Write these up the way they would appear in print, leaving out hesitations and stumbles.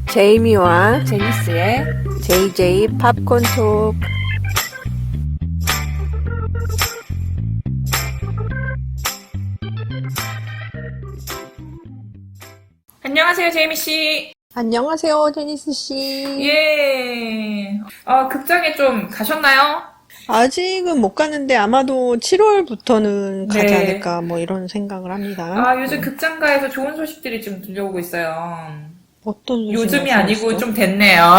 제이미와 제니스의 JJ 팝콘 톡. 안녕하세요, 제이미 씨. 안녕하세요, 제니스 씨. 예. 극장에 좀 가셨나요? 아직은 못 가는데 아마도 7월부터는 가지 네. 않을까 뭐 이런 생각을 합니다. 요즘 극장가에서 좋은 소식들이 좀 들려오고 있어요. 어떤 소식 요즘이 아니고 말씀하시죠? 좀 됐네요.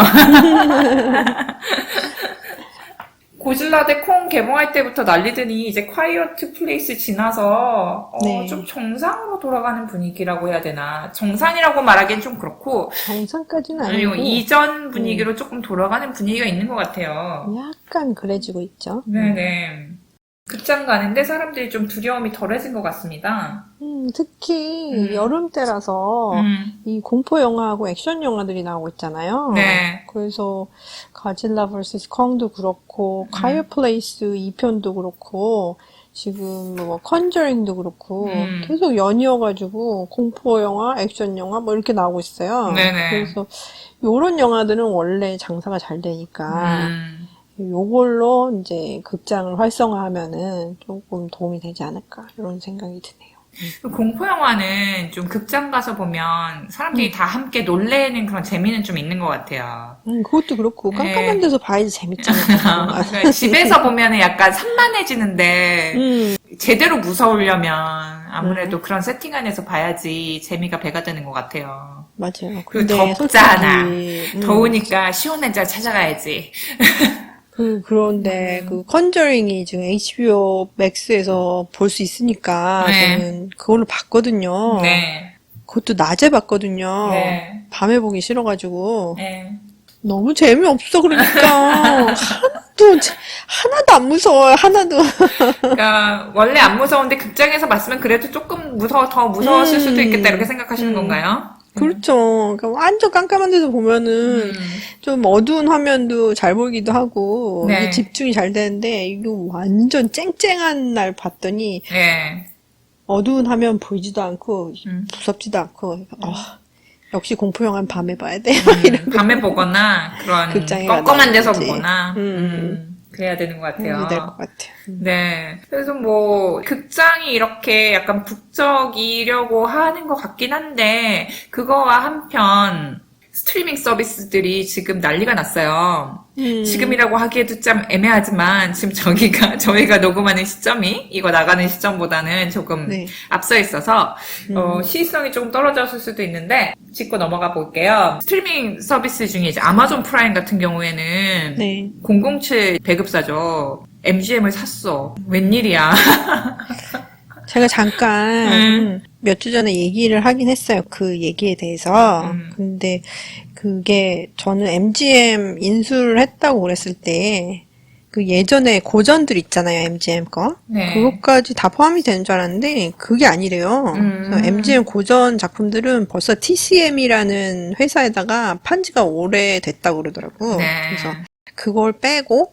고질라 대 콩 개봉할 때부터 난리더니 이제 콰이어트 플레이스 지나서 네. 좀 정상으로 돌아가는 분위기라고 해야 되나. 정상이라고 말하기엔 좀 그렇고 정상까지는 아니요, 아니고 이전 분위기로 조금 돌아가는 분위기가 있는 것 같아요. 약간 그래지고 있죠. 네네. 극장 가는데 사람들이 좀 두려움이 덜해진 것 같습니다. 특히 여름 때라서 음, 이 공포 영화하고 액션 영화들이 나오고 있잖아요. 네. 그래서 가질라 vs 콩도 그렇고 파이어플레이스 2편도 그렇고 지금 뭐 컨저링도 그렇고 계속 연이어가지고 공포 영화, 액션 영화 뭐 이렇게 나오고 있어요. 네네. 그래서 요런 영화들은 원래 장사가 잘 되니까 음. 요걸로 이제 극장을 활성화하면은 조금 도움이 되지 않을까 이런 생각이 드네요. 공포 영화는 좀 극장 가서 보면 사람들이 다 함께 놀래는 그런 재미는 좀 있는 것 같아요. 그것도 그렇고 깜깜한 네. 데서 봐야지 재밌잖아요. 그런 거. 그러니까 집에서 보면은 약간 산만해지는데 제대로 무서우려면 아무래도 그런 세팅 안에서 봐야지 재미가 배가 되는 것 같아요. 맞아요. 그리고 근데 덥잖아. 솔직히 더우니까 시원한 데 찾아가야지. 그런데 그 컨저링이 지금 HBO 맥스에서 볼 수 있으니까 네. 저는 그걸로 봤거든요. 네. 그것도 낮에 봤거든요. 네. 밤에 보기 싫어가지고 네. 너무 재미없어. 그러니까 하나도 안 무서워요. 하나도. 그러니까 원래 안 무서운데 극장에서 봤으면 그래도 조금 더 무서웠을 수도 있겠다 이렇게 생각하시는 건가요? 그렇죠. 그러니까 완전 깜깜한 데서 보면은 좀 어두운 화면도 잘 보이기도 하고 이게 네. 집중이 잘 되는데 이거 완전 쨍쨍한 날 봤더니 네. 어두운 화면 보이지도 않고 무섭지도 않고 역시 공포 영화는 밤에 봐야 돼. 막 이러고 밤에 보거나 그런 극장에 껌껌한 데서 가든지. 보거나 그래야 되는 것 해야 될 같아요. 것 같아요. 네. 그래서 뭐, 극장이 이렇게 약간 북적이려고 하는 것 같긴 한데, 그거와 한편, 스트리밍 서비스들이 지금 난리가 났어요. 지금이라고 하기에도 참 애매하지만, 지금 저희가 녹음하는 시점이, 이거 나가는 시점보다는 조금 네. 앞서 있어서, 시의성이 조금 떨어졌을 수도 있는데, 짚고 넘어가 볼게요. 스트리밍 서비스 중에 이제 아마존 프라임 같은 경우에는, 네. 007 배급사죠. MGM을 샀어. 웬일이야. 제가 잠깐 몇 주 전에 얘기를 하긴 했어요. 그 얘기에 대해서. 근데 그게 저는 MGM 인수를 했다고 그랬을 때 그 예전에 고전들 있잖아요. MGM 거. 네. 그것까지 다 포함이 되는 줄 알았는데 그게 아니래요. 그래서 MGM 고전 작품들은 벌써 TCM이라는 회사에다가 판 지가 오래됐다고 그러더라고. 네. 그래서 그걸 빼고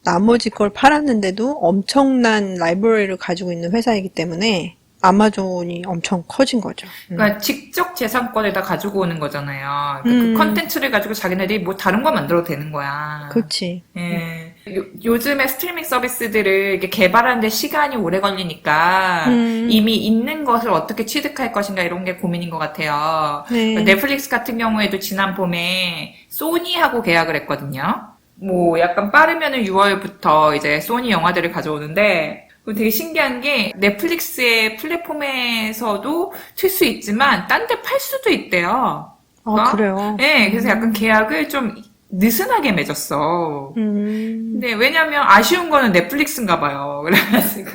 나머지 걸 팔았는데도 엄청난 라이브러리를 가지고 있는 회사이기 때문에 아마존이 엄청 커진 거죠. 그러니까 직접 재산권에다 가지고 오는 거잖아요. 그러니까 그 컨텐츠를 가지고 자기네들이 뭐 다른 거 만들어도 되는 거야. 그렇지. 예. 요즘에 스트리밍 서비스들을 이렇게 개발하는데 시간이 오래 걸리니까 이미 있는 것을 어떻게 취득할 것인가 이런 게 고민인 것 같아요. 네. 넷플릭스 같은 경우에도 지난 봄에 소니하고 계약을 했거든요. 뭐 약간 빠르면은 6월부터 이제 소니 영화들을 가져오는데 되게 신기한 게 넷플릭스의 플랫폼에서도 틀 수 있지만 딴 데 팔 수도 있대요. 아, 그래요? 네, 그래서 약간 계약을 좀 느슨하게 맺었어. 근데 왜냐면 아쉬운 거는 넷플릭스인가 봐요. 그래가지고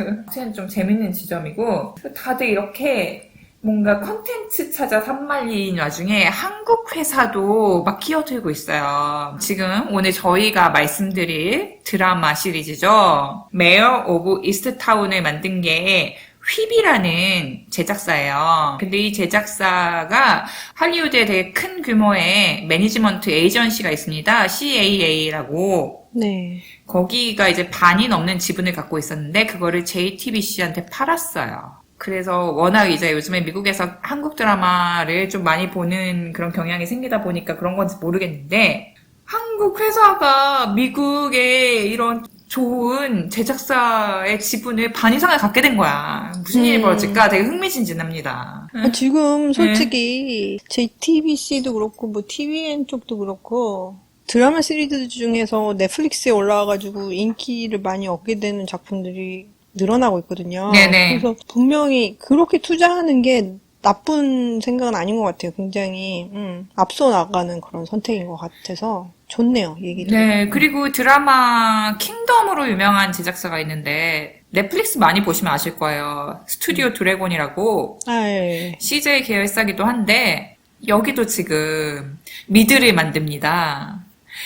좀 재밌는 지점이고 다들 이렇게 뭔가 컨텐츠 찾아 산말리인 와중에 한국 회사도 막 끼어들고 있어요. 지금 오늘 저희가 말씀드릴 드라마 시리즈죠. 메어 오브 이스트타운을 만든 게 휘비라는 제작사예요. 근데 이 제작사가 할리우드에 되게 큰 규모의 매니지먼트 에이전시가 있습니다. CAA라고. 네. 거기가 이제 반이 넘는 지분을 갖고 있었는데 그거를 JTBC한테 팔았어요. 그래서 워낙 이제 요즘에 미국에서 한국 드라마를 좀 많이 보는 그런 경향이 생기다 보니까 그런 건지 모르겠는데, 한국 회사가 미국의 이런 좋은 제작사의 지분을 반 이상을 갖게 된 거야. 무슨 일이 벌어질까 되게 흥미진진합니다. 지금 솔직히 JTBC도 그렇고 뭐 TVN 쪽도 그렇고 드라마 시리즈 중에서 넷플릭스에 올라와가지고 인기를 많이 얻게 되는 작품들이 늘어나고 있거든요. 네네. 그래서 분명히 그렇게 투자하는 게 나쁜 생각은 아닌 것 같아요. 굉장히 앞서 나가는 그런 선택인 것 같아서 좋네요. 얘기 들으니까. 네, 그리고 드라마 킹덤으로 유명한 제작사가 있는데 넷플릭스 많이 보시면 아실 거예요. 스튜디오 드래곤이라고 아, 예. CJ 계열사기도 한데 여기도 지금 미드를 만듭니다.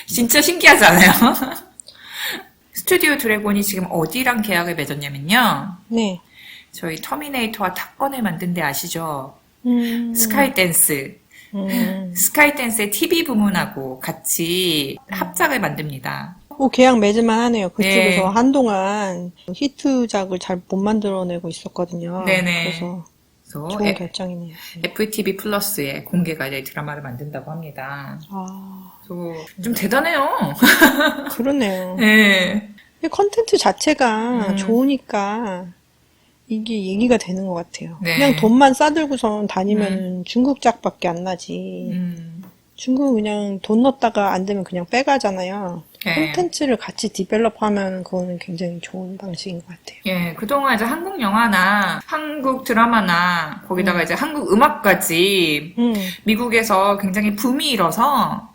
진짜 신기하지 않아요? 스튜디오 드래곤이 지금 어디랑 계약을 맺었냐면요. 네. 저희 터미네이터와 탑건을 만든 데 아시죠? 스카이댄스. 스카이댄스의 TV 부문하고 같이 합작을 만듭니다. 계약 맺을만 하네요. 그쪽에서 네. 한동안 히트작을 잘 못 만들어내고 있었거든요. 네네. 그래서 그래서 좋은 결정이네요. FTV 플러스에 공개가 될 드라마를 만든다고 합니다. 아, 그래서 좀 대단해요. 그러네요. 네. 컨텐츠 자체가 좋으니까 이게 얘기가 되는 것 같아요. 네. 그냥 돈만 싸들고선 다니면 중국 작밖에 안 나지. 중국은 그냥 돈 넣었다가 안 되면 그냥 빼가잖아요. 네. 콘텐츠를 같이 디벨롭하면 그거는 굉장히 좋은 방식인 것 같아요. 예, 그동안 이제 한국 영화나 한국 드라마나 거기다가 이제 한국 음악까지 미국에서 굉장히 붐이 일어서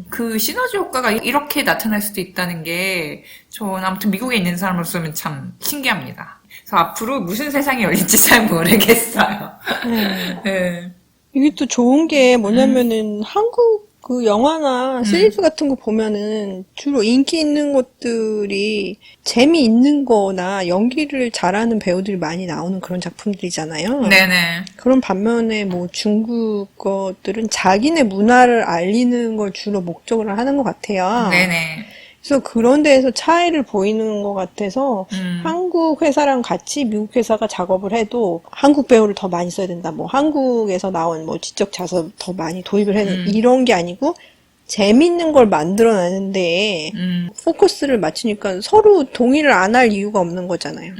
그 시너지 효과가 이렇게 나타날 수도 있다는 게 전 아무튼 미국에 있는 사람으로서는 참 신기합니다. 그래서 앞으로 무슨 세상이 열릴지 잘 모르겠어요. 네. 이게 또 좋은 게 뭐냐면은 한국 그 영화나 시리즈 같은 거 보면은 주로 인기 있는 것들이 재미있는 거나 연기를 잘하는 배우들이 많이 나오는 그런 작품들이잖아요. 네네. 그런 반면에 뭐 중국 것들은 자기네 문화를 알리는 걸 주로 목적으로 하는 것 같아요. 네네. 그래서 그런 데에서 차이를 보이는 것 같아서 한국 회사랑 같이 미국 회사가 작업을 해도 한국 배우를 더 많이 써야 된다. 뭐 한국에서 나온 뭐 지적 자서 더 많이 도입을 해야 된다. 이런 게 아니고 재밌는 걸 만들어내는데 포커스를 맞추니까 서로 동의를 안 할 이유가 없는 거잖아요.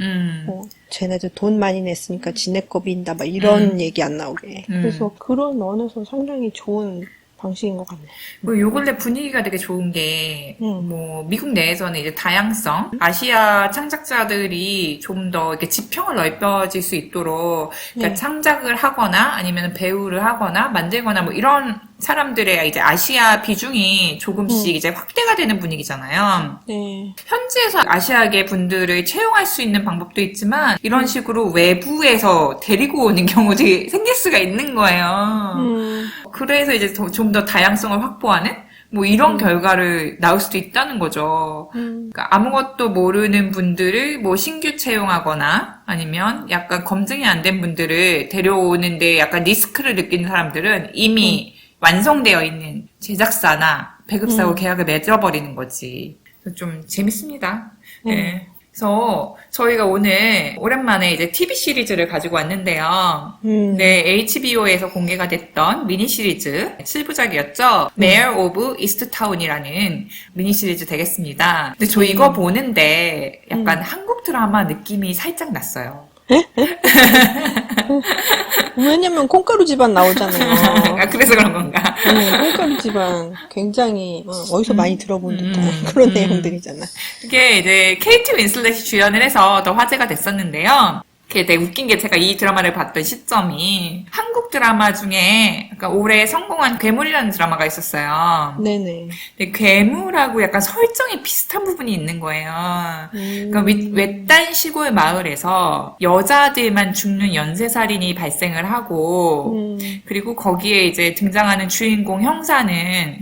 쟤네들 돈 많이 냈으니까 지네 거 빈다. 막 이런 얘기 안 나오게. 그래서 그런 면에서 상당히 좋은 방식인 것 같네요. 뭐, 요 근래 분위기가 되게 좋은 게, 뭐, 미국 내에서는 이제 다양성, 아시아 창작자들이 좀 더 이렇게 지평을 넓혀질 수 있도록, 그러니까 창작을 하거나, 아니면 배우를 하거나, 만들거나, 뭐, 이런 사람들의 이제 아시아 비중이 조금씩 이제 확대가 되는 분위기잖아요. 네. 현지에서 아시아계 분들을 채용할 수 있는 방법도 있지만, 이런 식으로 외부에서 데리고 오는 경우들이 생길 수가 있는 거예요. 그래서 이제 좀 더 다양성을 확보하는 뭐 이런 결과를 나올 수도 있다는 거죠. 그러니까 아무것도 모르는 분들을 뭐 신규 채용하거나 아니면 약간 검증이 안 된 분들을 데려오는데 약간 리스크를 느끼는 사람들은 이미 완성되어 있는 제작사나 배급사하고 계약을 맺어버리는 거지. 그래서 좀 재밌습니다. 네. 그래서 저희가 오늘 오랜만에 이제 TV 시리즈를 가지고 왔는데요. 네, HBO에서 공개가 됐던 미니 시리즈 7부작이었죠. Mayor of Easttown이라는 미니 시리즈 되겠습니다. 근데 저 이거 보는데 약간 한국 드라마 느낌이 살짝 났어요. 왜냐면 콩가루 집안 나오잖아요. 아, 그래서 그런 건가? 콩가루 집안 굉장히 어디서 많이 들어본 듯한 그런 내용들이잖아. 이게 이제 케이트 윈슬렛이 주연을 해서 더 화제가 됐었는데요. 그게 되게 웃긴 게 제가 이 드라마를 봤던 시점이 한국 드라마 중에 약간 올해 성공한 괴물이라는 드라마가 있었어요. 네네. 근데 괴물하고 약간 설정이 비슷한 부분이 있는 거예요. 그러니까 외딴 시골 마을에서 여자들만 죽는 연쇄살인이 발생을 하고 그리고 거기에 이제 등장하는 주인공 형사는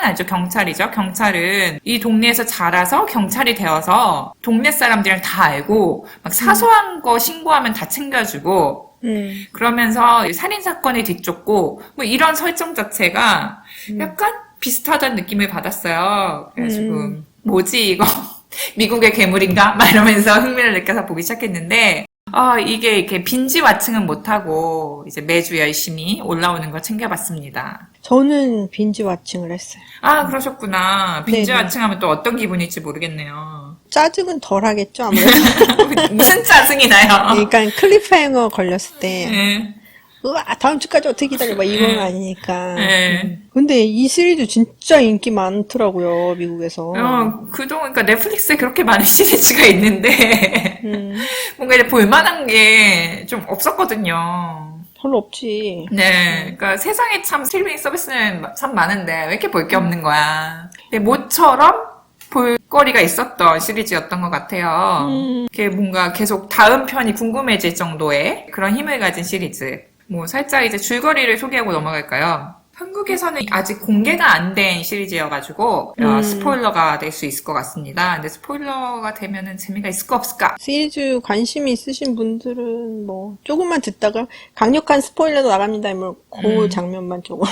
아니죠. 경찰이죠. 경찰은 이 동네에서 자라서 경찰이 되어서 동네 사람들이랑 다 알고 막 사소한 거 신고하면 다 챙겨주고 그러면서 살인사건을 뒤쫓고 뭐 이런 설정 자체가 약간 비슷하다는 느낌을 받았어요. 그래가지고 뭐지 이거 미국의 괴물인가? 막 이러면서 흥미를 느껴서 보기 시작했는데 이게 이렇게 빈지와층은 못하고 이제 매주 열심히 올라오는 거 챙겨봤습니다. 저는 빈지와칭을 했어요. 아, 그러셨구나. 네네. 빈지와층 하면 또 어떤 기분일지 모르겠네요. 짜증은 덜 하겠죠, 아무래도. 무슨 짜증이 나요? 그러니까 클리프해nger 걸렸을 때, 네. 우와, 다음 주까지 어떻게 기다려, 막 이건 아니니까. 네. 근데 이 시리즈 진짜 인기 많더라고요, 미국에서. 그동안, 그러니까 넷플릭스에 그렇게 많은 시리즈가 있는데, 뭔가 이제 볼만한 게 좀 없었거든요. 별로 없지. 네. 그러니까 세상에 참 스트리밍 서비스는 참 많은데, 왜 이렇게 볼 게 없는 거야. 근데 모처럼 볼거리가 있었던 시리즈였던 것 같아요. 이렇게 뭔가 계속 다음 편이 궁금해질 정도의 그런 힘을 가진 시리즈. 뭐 살짝 이제 줄거리를 소개하고 넘어갈까요? 한국에서는 아직 공개가 안 된 시리즈여가지고 스포일러가 될 수 있을 것 같습니다. 근데 스포일러가 되면은 재미가 있을까 없을까? 시리즈 관심이 있으신 분들은 뭐 조금만 듣다가 강력한 스포일러도 나갑니다. 뭐 그 장면만 조금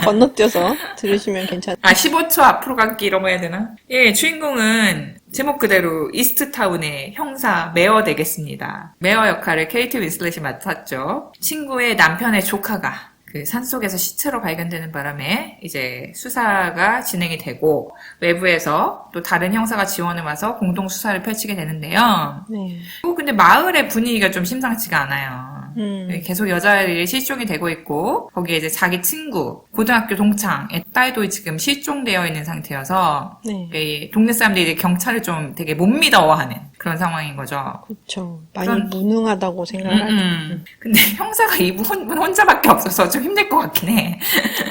건너뛰어서 들으시면 괜찮아요. 15초 앞으로 가기 이런 거 해야 되나? 예, 주인공은 제목 그대로 이스트타운의 형사 메어 되겠습니다. 메어 역할을 케이트 윈슬렛이 맡았죠. 친구의 남편의 조카가 그 산속에서 시체로 발견되는 바람에 이제 수사가 진행이 되고 외부에서 또 다른 형사가 지원을 와서 공동 수사를 펼치게 되는데요. 네. 근데 마을의 분위기가 좀 심상치가 않아요. 계속 여자들이 실종이 되고 있고 거기에 이제 자기 친구, 고등학교 동창의 딸도 지금 실종되어 있는 상태여서 네. 동네 사람들이 이제 경찰을 좀 되게 못 믿어하는 그런 상황인 거죠. 그렇죠. 많이 무능하다고 생각하죠. 근데 형사가 이분 혼자밖에 없어서 좀 힘들 것 같긴 해.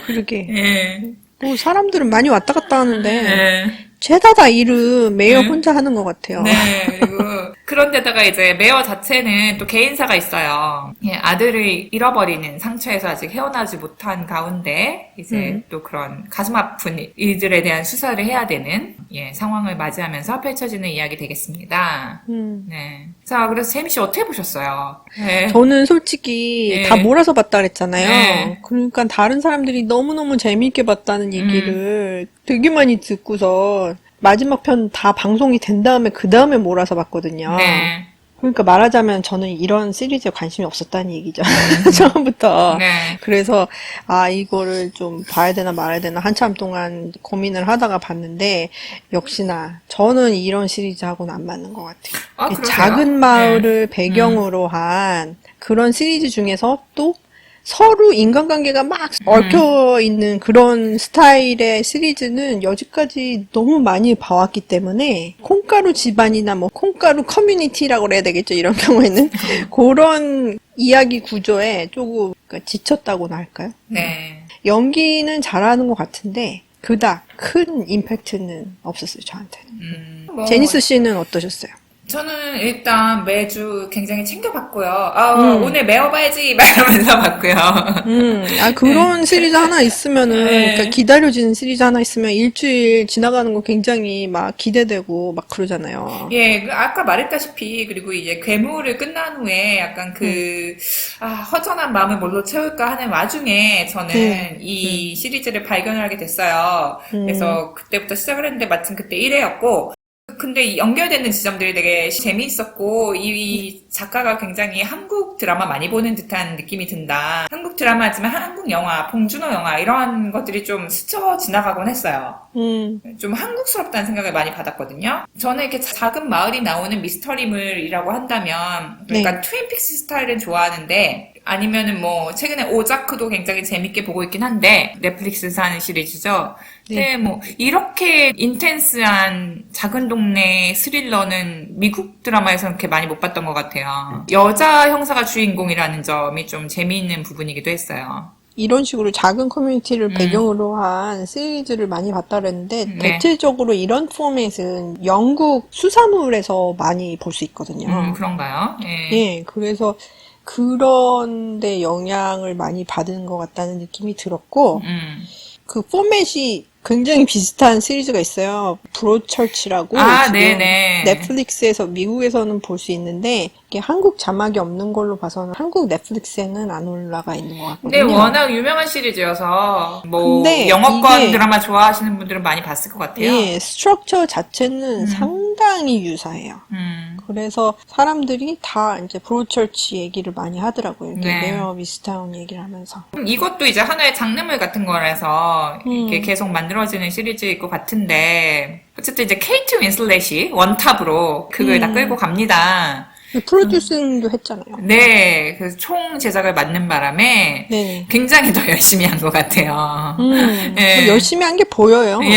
그러게. 예. 뭐 사람들은 많이 왔다 갔다 하는데 예. 죄다 다 일은 메이어 혼자 하는 것 같아요. 네, 그리고 그런데다가 이제 메어 자체는 또 개인사가 있어요. 예, 아들을 잃어버리는 상처에서 아직 헤어나지 못한 가운데 이제 또 그런 가슴 아픈 일들에 대한 수사를 해야 되는 상황을 맞이하면서 펼쳐지는 이야기 되겠습니다. 네. 자, 그래서 세미 씨 어떻게 보셨어요? 네. 저는 솔직히 다 몰아서 봤다 그랬잖아요. 네. 그러니까 다른 사람들이 너무너무 재미있게 봤다는 얘기를 되게 많이 듣고서 마지막 편 다 방송이 된 다음에 그 다음에 몰아서 봤거든요. 네. 그러니까 말하자면 저는 이런 시리즈에 관심이 없었다는 얘기죠. 처음부터. 네. 그래서 이거를 좀 봐야 되나 말아야 되나 한참 동안 고민을 하다가 봤는데 역시나 저는 이런 시리즈하고는 안 맞는 것 같아요. 그러세요? 작은 마을을 배경으로 한 그런 시리즈 중에서 또 서로 인간관계가 막 얽혀 있는 그런 스타일의 시리즈는 여지까지 너무 많이 봐왔기 때문에 콩가루 집안이나 뭐 콩가루 커뮤니티라고 그래야 되겠죠. 이런 경우에는 그런 이야기 구조에 조금 지쳤다고나 할까요? 네. 연기는 잘하는 것 같은데 그닥 큰 임팩트는 없었어요. 저한테는. 제니스 씨는 어떠셨어요? 저는 일단 매주 굉장히 챙겨봤고요. 오늘 메어봐야지! 막 이러면서 봤고요. 그런 시리즈 하나 있으면은, 그러니까 기다려지는 시리즈 하나 있으면 일주일 지나가는 거 굉장히 막 기대되고 막 그러잖아요. 예, 아까 말했다시피, 그리고 이제 괴물을 끝난 후에 약간 허전한 마음을 뭘로 채울까 하는 와중에 저는 이 시리즈를 발견을 하게 됐어요. 그래서 그때부터 시작을 했는데 마침 그때 1회였고, 근데 연결되는 지점들이 되게 재미있었고 이 작가가 굉장히 한국 드라마 많이 보는 듯한 느낌이 든다. 한국 드라마지만 한국 영화, 봉준호 영화 이런 것들이 좀 스쳐 지나가곤 했어요. 좀 한국스럽다는 생각을 많이 받았거든요. 저는 이렇게 작은 마을이 나오는 미스터리물이라고 한다면 그러니까 트윈픽스 스타일은 좋아하는데 아니면은 뭐 최근에 오자크도 굉장히 재밌게 보고 있긴 한데 넷플릭스에서 하는 시리즈죠. 근데 뭐 이렇게 인텐스한 작은 동네 스릴러는 미국 드라마에서는 그렇게 많이 못 봤던 것 같아요. 여자 형사가 주인공이라는 점이 좀 재미있는 부분이기도 했어요. 이런 식으로 작은 커뮤니티를 배경으로 한 시리즈를 많이 봤다 그랬는데 대체적으로 이런 포맷은 영국 수사물에서 많이 볼 수 있거든요. 그런가요? 예, 그래서 그런데 영향을 많이 받은 것 같다는 느낌이 들었고 그 포맷이 굉장히 비슷한 시리즈가 있어요. 브로처치라고 지금 네네. 넷플릭스에서 미국에서는 볼 수 있는데 이게 한국 자막이 없는 걸로 봐서는 한국 넷플릭스에는 안 올라가 있는 것 같거든요. 근데 워낙 유명한 시리즈여서 뭐 근데 영어권 드라마 좋아하시는 분들은 많이 봤을 것 같아요. 예, 스트럭처 자체는 상당히 유사해요. 그래서 사람들이 다 이제 브로처치 얘기를 많이 하더라고요. 이렇게 네. 메어 오브 미스타운 얘기를 하면서. 이것도 이제 하나의 장르물 같은 거라서 이게 계속 만들어지는 시리즈일 것 같은데 어쨌든 이제 케이트 윈슬렛이 원탑으로 그걸 다 끌고 갑니다. 프로듀싱도 했잖아요. 네, 그래서 총 제작을 맡는 바람에 네. 굉장히 더 열심히 한 것 같아요. 예. 뭐 열심히 한 게 보여요. 예,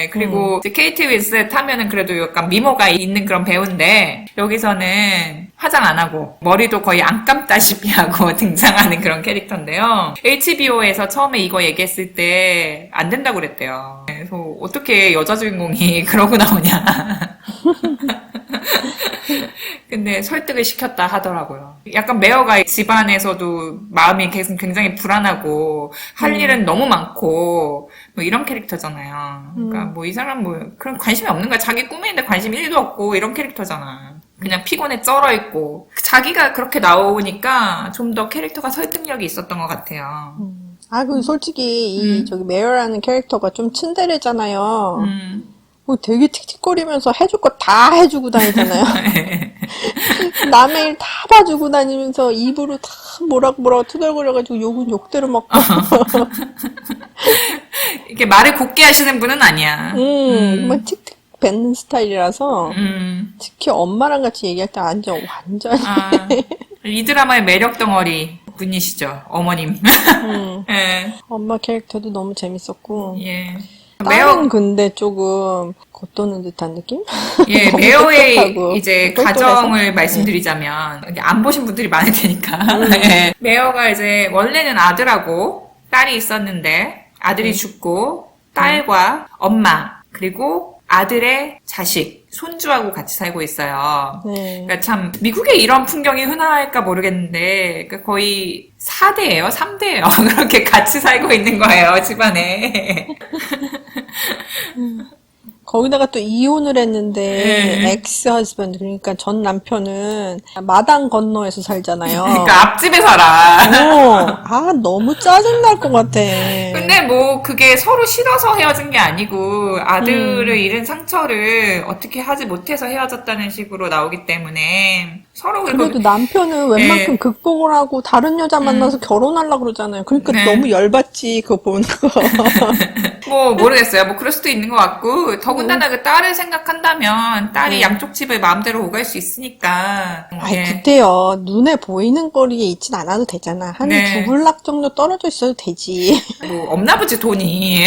예. 그리고 이제 케이트 윈슬렛 하면은 그래도 약간 미모가 있는 그런 배우인데 여기서는 화장 안 하고 머리도 거의 안 감다시피 하고 등장하는 그런 캐릭터인데요. HBO에서 처음에 이거 얘기했을 때 안 된다고 그랬대요. 그래서 어떻게 여자 주인공이 그러고 나오냐. 근데 설득을 시켰다 하더라고요. 약간 메어가 집안에서도 마음이 계속 굉장히 불안하고 할 일은 너무 많고 뭐 이런 캐릭터잖아요. 그러니까 뭐 이 사람 뭐 그런 관심이 없는 거야. 자기 꿈에 관심 1도 없고 이런 캐릭터잖아. 그냥 피곤에 쩔어 있고 자기가 그렇게 나오니까 좀 더 캐릭터가 설득력이 있었던 것 같아요. 아, 그 솔직히 이 저기 메어라는 캐릭터가 좀 츤데레잖아요. 뭐 되게 틱틱거리면서 해줄 거 다 해주고 다니잖아요. 남의 일 다 봐주고 다니면서 입으로 다 뭐라고 투덜거려가지고 욕은 욕대로 먹고. 이렇게 말을 곱게 하시는 분은 아니야. 막 틱틱 뱉는 스타일이라서 특히 엄마랑 같이 얘기할 때 완전히 이 드라마의 매력 덩어리 분이시죠, 어머님. 예. 엄마 캐릭터도 너무 재밌었고. 예. 딸은 근데 조금 겉도는 듯한 느낌? 예, 너무 메어의 똑똑하고 이제 똘똘해서. 가정을 말씀드리자면, 이게 안 보신 분들이 많을 테니까. 예. 메어가 이제 원래는 아들하고 딸이 있었는데, 아들이 죽고, 딸과 엄마, 그리고 아들의 자식, 손주하고 같이 살고 있어요. 네. 그러니까 참 미국에 이런 풍경이 흔할까 모르겠는데 그러니까 거의 4대예요, 3대예요. 그렇게 같이 살고 있는 거예요, 집안에. 거기다가 또 이혼을 했는데 엑스 허즈밴드 그러니까 전 남편은 마당 건너에서 살잖아요. 그러니까 앞집에 살아. 아 너무 짜증날 것 같아. 근데 뭐 그게 서로 싫어서 헤어진 게 아니고 아들을 잃은 상처를 어떻게 하지 못해서 헤어졌다는 식으로 나오기 때문에 서로 그래도 남편은 웬만큼 극복을 하고 다른 여자 만나서 결혼하려고 그러잖아요. 그러니까 너무 열받지 그거 보는 거. 뭐 모르겠어요. 뭐 그럴 수도 있는 것 같고 더군다나 그 딸을 생각한다면 딸이 양쪽 집을 마음대로 오갈 수 있으니까. 아이 그때요. 눈에 보이는 거리에 있진 않아도 되잖아. 한 두 블락 정도 떨어져 있어도 되지. 뭐 없나 보지 돈이.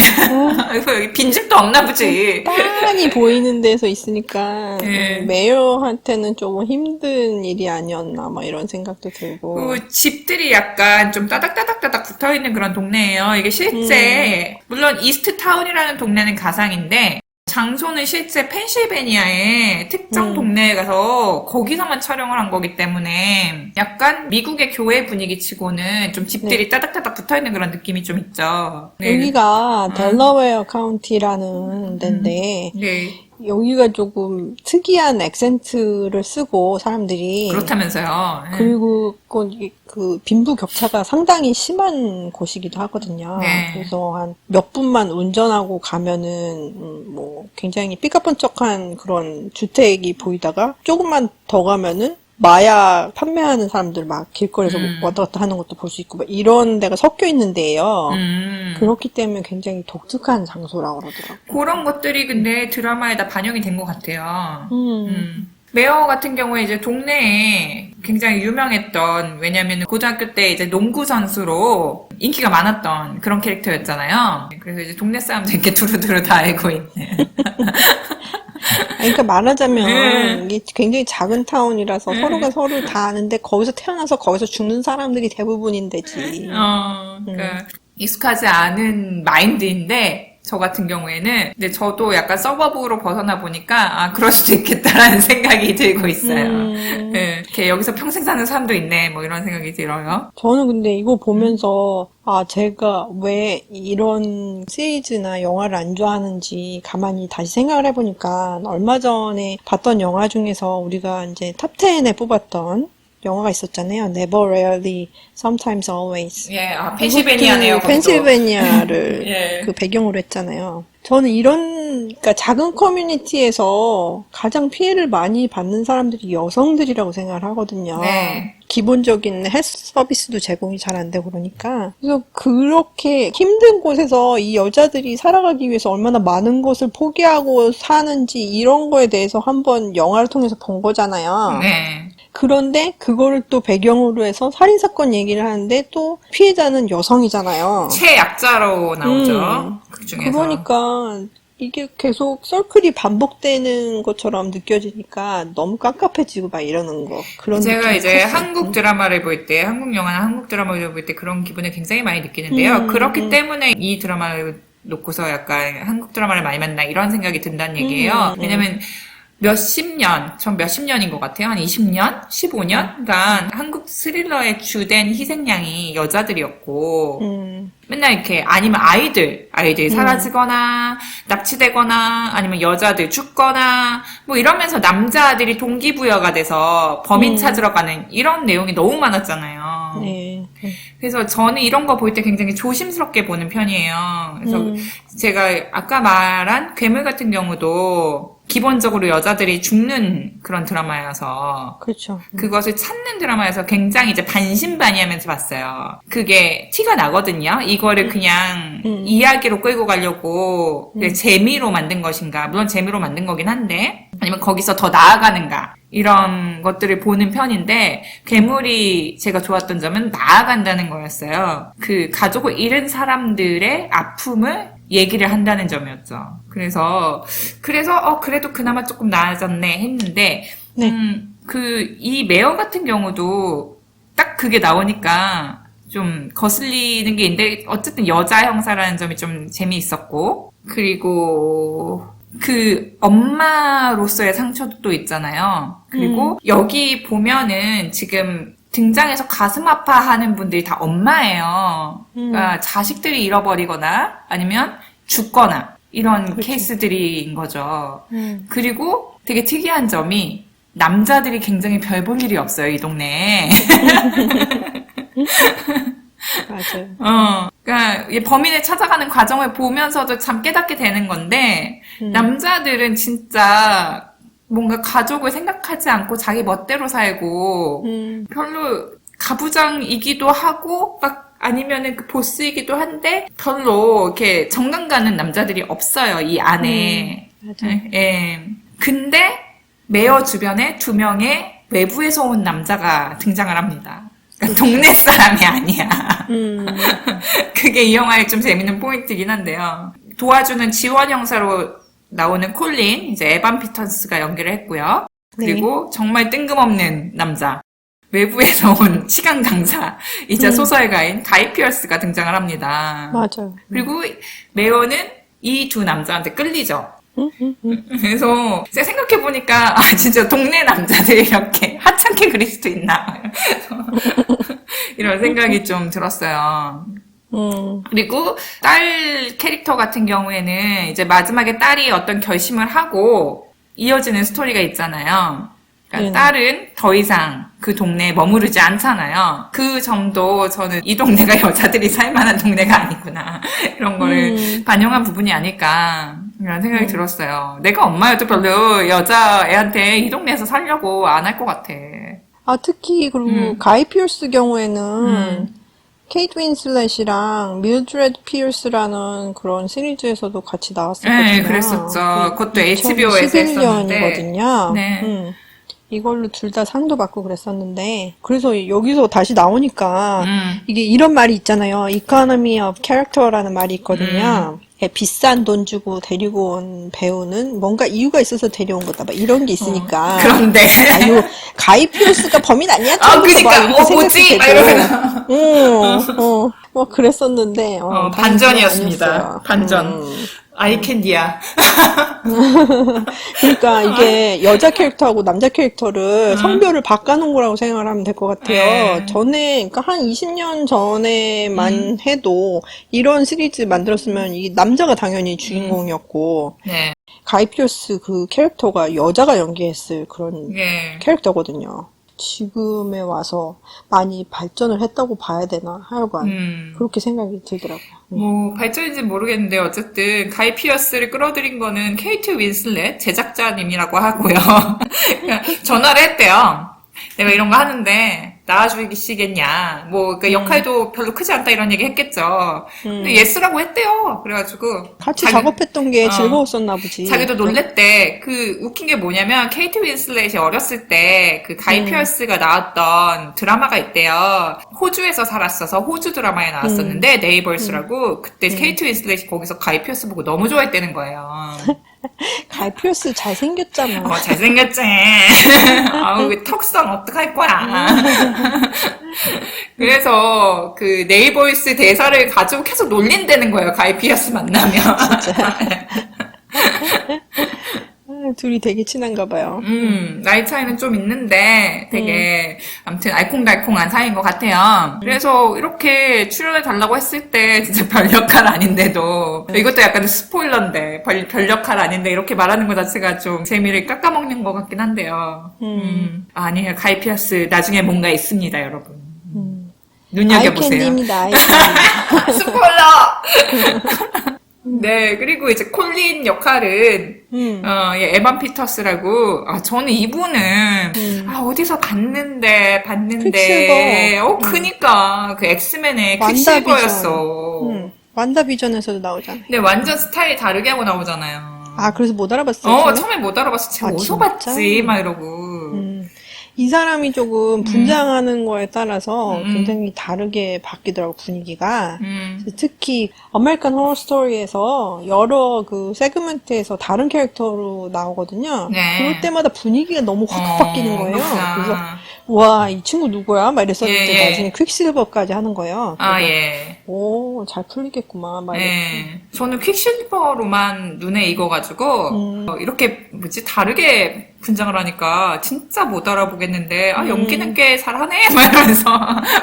빈집도 없나 보지. 땅이 보이는 데서 있으니까 메어한테는 조금 힘든 일이 아니었나 뭐 이런 생각도 들고. 그 집들이 약간 좀 따닥따닥따닥 붙어있는 그런 동네예요. 이게 실제 물론 이스트타운이라는 동네는 가상인데 장소는 실제 펜실베니아의 특정 동네에 가서 거기서만 촬영을 한 거기 때문에 약간 미국의 교회 분위기 치고는 좀 집들이 따닥따닥 붙어있는 그런 느낌이 좀 있죠. 여기가 델러웨어 카운티라는 데인데 여기가 조금 특이한 액센트를 쓰고 사람들이 그렇다면서요. 그리고 그 빈부격차가 상당히 심한 곳이기도 하거든요. 그래서 한 몇 분만 운전하고 가면은 뭐 굉장히 삐까뻔쩍한 그런 주택이 보이다가 조금만 더 가면은 마약 판매하는 사람들 막 길거리에서 왔다 갔다 하는 것도 볼 수 있고 막 이런 데가 섞여 있는 데예요. 그렇기 때문에 굉장히 독특한 장소라고 그러더라고요. 그런 것들이 근데 드라마에 다 반영이 된 것 같아요. 메어 같은 경우에 이제 동네에 굉장히 유명했던, 왜냐면 고등학교 때 이제 농구 선수로 인기가 많았던 그런 캐릭터였잖아요. 그래서 이제 동네 사람들 이렇게 두루두루 다 알고 있는. 그러니까 말하자면 이게 굉장히 작은 타운이라서 서로가 서로를 다 아는데 거기서 태어나서 거기서 죽는 사람들이 대부분인 데지. 그러니까 익숙하지 않은 마인드인데 저 같은 경우에는 근데 저도 약간 서버브로 벗어나 보니까 아 그럴 수도 있겠다라는 생각이 들고 있어요. 이렇게 여기서 평생 사는 사람도 있네 뭐 이런 생각이 들어요. 저는 근데 이거 보면서 아 제가 왜 이런 시리즈나 영화를 안 좋아하는지 가만히 다시 생각을 해보니까 얼마 전에 봤던 영화 중에서 우리가 이제 탑 10에 뽑았던 영화가 있었잖아요. Never, Rarely, Sometimes, Always. 펜실베니아네요. 펜실베니아를 그 배경으로 했잖아요. 저는 그러니까 작은 커뮤니티에서 가장 피해를 많이 받는 사람들이 여성들이라고 생각을 하거든요. 네. 기본적인 헬스 서비스도 제공이 잘 안 되고 그러니까. 그래서 그렇게 힘든 곳에서 이 여자들이 살아가기 위해서 얼마나 많은 것을 포기하고 사는지 이런 거에 대해서 한번 영화를 통해서 본 거잖아요. 네. 그런데 그거를 또 배경으로 해서 살인사건 얘기를 하는데 또 피해자는 여성이잖아요. 최약자로 나오죠. 그 중에서. 그러니까 이게 계속 서클이 반복되는 것처럼 느껴지니까 너무 깝깝해지고 막 이러는 거. 그런 제가 느낌이 이제 컸어요. 한국 드라마를 볼 때, 한국 영화나 한국 드라마를 볼 때 그런 기분을 굉장히 많이 느끼는데요. 그렇기 때문에 이 드라마를 놓고서 약간 한국 드라마를 많이 만나 이런 생각이 든다는 얘기예요. 왜냐면 몇십 년인 것 같아요. 한 20년? 15년? 그러니까 한국 스릴러의 주된 희생양이 여자들이었고, 맨날 이렇게, 아니면 아이들이 사라지거나, 납치되거나, 아니면 여자들 죽거나, 뭐 이러면서 남자들이 동기부여가 돼서 범인 찾으러 가는 이런 내용이 너무 많았잖아요. 네. 그래서 저는 이런 거 볼 때 굉장히 조심스럽게 보는 편이에요. 그래서 제가 아까 말한 괴물 같은 경우도 기본적으로 여자들이 죽는 그런 드라마여서 그렇죠. 그것을 찾는 드라마여서 굉장히 이제 반신반의하면서 봤어요. 그게 티가 나거든요. 이거를 그냥 이야기로 끌고 가려고 재미로 만든 것인가. 물론 재미로 만든 거긴 한데 아니면 거기서 더 나아가는가. 이런 것들을 보는 편인데 괴물이 제가 좋았던 점은 나아간다는 거였어요. 그 가족을 잃은 사람들의 아픔을 얘기를 한다는 점이었죠. 그래서 그래도 그나마 조금 나아졌네 했는데 네. 이 메어 같은 경우도 딱 그게 나오니까 좀 거슬리는 게 있는데 어쨌든 여자 형사라는 점이 좀 재미있었고 그리고 그 엄마로서의 상처도 또 있잖아요. 그리고 여기 보면은 지금 등장해서 가슴 아파하는 분들이 다 엄마예요. 그러니까 자식들이 잃어버리거나 아니면 죽거나 이런 그렇죠. 케이스들인 거죠. 그리고 되게 특이한 점이 남자들이 굉장히 별 볼 일이 없어요, 이 동네에. 맞아요. 그러니까 범인을 찾아가는 과정을 보면서도 참 깨닫게 되는 건데 남자들은 진짜 뭔가 가족을 생각하지 않고 자기 멋대로 살고 별로 가부장이기도 하고 막 아니면은 그 보스이기도 한데 별로 이렇게 정감 가는 남자들이 없어요 이 안에. 맞아요. 예. 근데 메어 주변에 2명의 외부에서 온 남자가 등장을 합니다. 그러니까 동네 사람이 아니야. 그게 이 영화의 좀 재밌는 포인트긴 한데요. 도와주는 지원 형사로 나오는 콜린, 이제 에반 피터스가 연기를 했고요. 그리고 정말 뜬금없는 남자, 외부에서 온 시간 강사이자 소설가인 가이 피어스가 등장을 합니다. 맞아요. 그리고 메어는 이 두 남자한테 끌리죠. 그래서 제가 생각해보니까 진짜 동네 남자들이 이렇게 하찮게 그릴 수도 있나 이런 생각이 좀 들었어요. 그리고 딸 캐릭터 같은 경우에는 이제 마지막에 딸이 어떤 결심을 하고 이어지는 스토리가 있잖아요. 그러니까 딸은 더 이상 그 동네에 머무르지 않잖아요. 그 점도 저는 이 동네가 여자들이 살만한 동네가 아니구나. 이런 거를 반영한 부분이 아닐까. 이런 생각이 들었어요. 내가 엄마여도 별로 여자애한테 이 동네에서 살려고 안 할 것 같아. 아, 특히, 그리고 가이 피어스 경우에는 케이트 윈슬렛이랑 밀드레드 피어스라는 그런 시리즈에서도 같이 나왔었거든요. 네, 그랬었죠. 그것도 HBO에서 했었는데. 2011년이거든요. 네. 이걸로 둘 다 상도 받고 그랬었는데, 그래서 여기서 다시 나오니까, 이게 이런 말이 있잖아요. Economy of Character라는 말이 있거든요. 비싼 돈 주고 데리고 온 배우는 뭔가 이유가 있어서 데려온 거다. 막 이런 게 있으니까. 그런데. 아유, 가이 피어스가 범인 아니야? 그니까, 이렇게 뭐지? 이러면서. 뭐 그랬었는데, 반전이었습니다. 아니었어요. 반전. 아이캔디야. 그러니까 이게 여자 캐릭터하고 남자 캐릭터를 성별을 바꿔놓은 거라고 생각을 하면 될 것 같아요. 전에, 그러니까 한 20년 전에만 해도 이런 시리즈 만들었으면 이 남자가 당연히 주인공이었고, 네. 가이 피어스 그 캐릭터가 여자가 연기했을 그런 캐릭터거든요. 지금에 와서 많이 발전을 했다고 봐야 되나 하여간 그렇게 생각이 들더라고요. 뭐 발전인지 모르겠는데 어쨌든 가이 피어스를 끌어들인 거는 케이트 윈슬렛 제작자님이라고 하고요. 전화를 했대요. 내가 이런 거 하는데 나와주시겠냐. 뭐 그 역할도 별로 크지 않다 이런 얘기 했겠죠. 근데 예스라고 했대요. 그래가지고 같이 작업했던 게 즐거웠었나 보지. 자기도 놀랬대. 그 웃긴 게 뭐냐면 케이트 윈슬렛이 어렸을 때 그 가이 피어스가 나왔던 드라마가 있대요. 호주에서 살았어서 호주 드라마에 나왔었는데 네이버스라고 그때 케이트 윈슬렛이 거기서 가이 피어스 보고 너무 좋아했다는 거예요. 가이 피어스 잘생겼잖아. 잘생겼지. 아우, 그 턱선 어떡할 거야. 그래서 그 네이버스 대사를 가지고 계속 놀린다는 거예요. 가이 피어스 만나면. 진짜. 둘이 되게 친한가 봐요. 나이 차이는 좀 있는데 되게 아무튼 알콩달콩한 사이인 것 같아요. 그래서 이렇게 출연해 달라고 했을 때 진짜 별 역할 아닌데도 이것도 약간 스포일러인데 별 역할 아닌데 이렇게 말하는 것 자체가 좀 재미를 깎아먹는 것 같긴 한데요. 아니에요. 가이 피어스 나중에 뭔가 있습니다, 여러분. 눈여겨보세요. 아이캔디입니다. 아이캔디. 스포일러! 네, 그리고 이제 콜린 역할은, 에반 피터스라고, 저는 이분은, 어디서 봤는데, 퀵실버. 그니까, 그 엑스맨의 완다비전. 퀵실버였어. 완다비전에서도 나오잖아요. 근데 완전 스타일이 다르게 하고 나오잖아요. 그래서 못 알아봤어요? 처음에 못 알아봤어. 제가 어디서 진짜? 봤지? 막 이러고. 이 사람이 조금 분장하는 거에 따라서 굉장히 다르게 바뀌더라고, 분위기가. 특히 아메리칸 호러 스토리에서 여러 그 세그멘트에서 다른 캐릭터로 나오거든요. 네. 그럴 때마다 분위기가 너무 확 바뀌는 거예요. 그렇구나. 그래서 와, 이 친구 누구야? 막 이랬었는데 예. 나중에 퀵실버까지 하는 거예요. 예. 오, 잘 풀리겠구만. 막 이렇게. 네. 저는 퀵실버로만 눈에 익어가지고, 이렇게, 다르게 분장을 하니까 진짜 못 알아보겠는데, 연기는 꽤 잘하네? 막 이러면서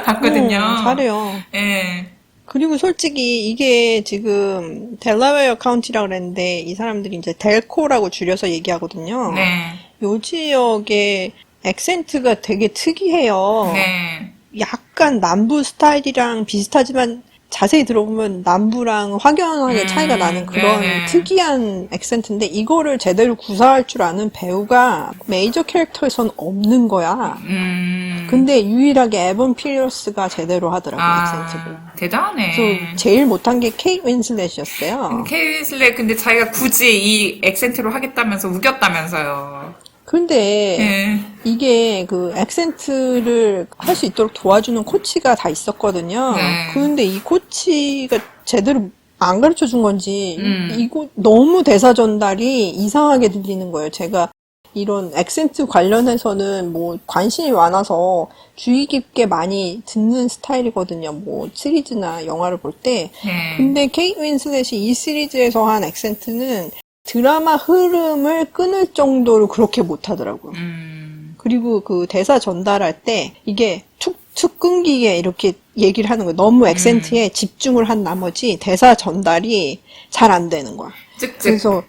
봤거든요. 잘해요. 예. 그리고 솔직히 이게 지금 델라웨어 카운티라고 그랬는데 이 사람들이 이제 델코라고 줄여서 얘기하거든요. 네. 요 지역의 액센트가 되게 특이해요. 네. 약간 남부 스타일이랑 비슷하지만 자세히 들어보면 남부랑 확연하게 차이가 나는 그런 네네. 특이한 액센트인데 이거를 제대로 구사할 줄 아는 배우가 메이저 캐릭터에선 없는 거야. 근데 유일하게 에번 피어스가 제대로 하더라고, 액센트를. 대단하네. 그래서 제일 못한 게 케이트 윈슬렛이었어요. 케이 윈슬렛 근데 자기가 굳이 이 액센트로 하겠다면서 우겼다면서요. 근데 예. 이게 그 액센트를 할 수 있도록 도와주는 코치가 다 있었거든요. 네. 근데 이 코치가 제대로 안 가르쳐 준 건지 이거 너무 대사 전달이 이상하게 들리는 거예요. 제가 이런 액센트 관련해서는 뭐 관심이 많아서 주의 깊게 많이 듣는 스타일이거든요. 뭐 시리즈나 영화를 볼 때. 네. 근데 케이트 윈슬렛이 이 시리즈에서 한 액센트는 드라마 흐름을 끊을 정도로 그렇게 못하더라고요. 그리고 그 대사 전달할 때 이게 툭툭 끊기게 이렇게 얘기를 하는 거예요. 너무 액센트에 집중을 한 나머지 대사 전달이 잘 안 되는 거야. 즉 그래서